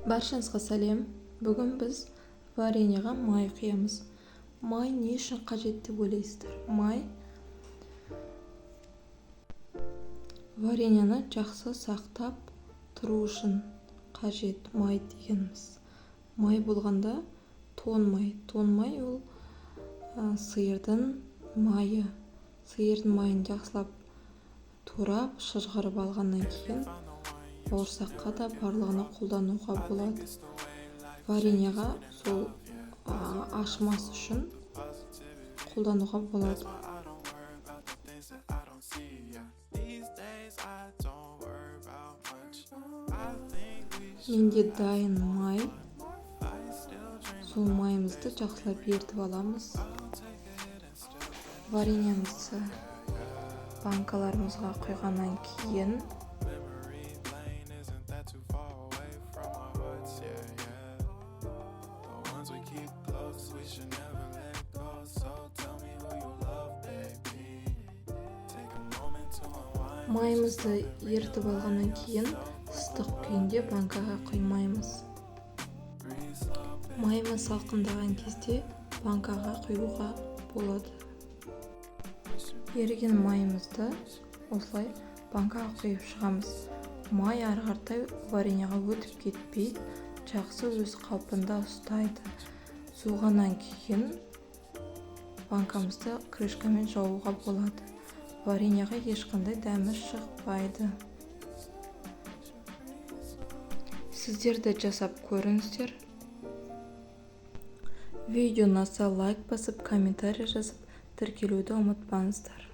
Баршаңызға сәлем. Бүгін біз вареньеға май құямыз. Май не үшін қажет деп ойлайсыздар? Май вареньені жақсы сақтап тұру үшін қажет май дегеніміз. Май болғанда тоң май ол сиырдың майы. Сиырдың майын жақсылап турап, шыжғырып алғаннан кейін бауырсаққа да барлығына қолдануға болады. Вареньеға сол ашымас үшін қолдануға болады. Менде дайын май. Сол майымызды жақсылап ертіп аламыз. Вареньемізді банкаларымызға құйғаннан кейін майымызды ертіп алғаннан кейін ыстық күйінде банкаға құймаймыз. Майымыз салқындаған кезде банкаға құюға болады. Еріген майымызды осылай банкаға құйып шығамыз. Май ары қаратай вареньеға өтіп кетпей, жақсы өз қалпында ұстайды. Суығаннан кейін банкамызды крышкамен жаууға болады. Вареньеға ешқандай дәмі шықпайды. Сіздер де жасап көріңіздер. Видео ұнаса лайк басып, комментарий жазып, тіркелуді ұмытпаңыздар.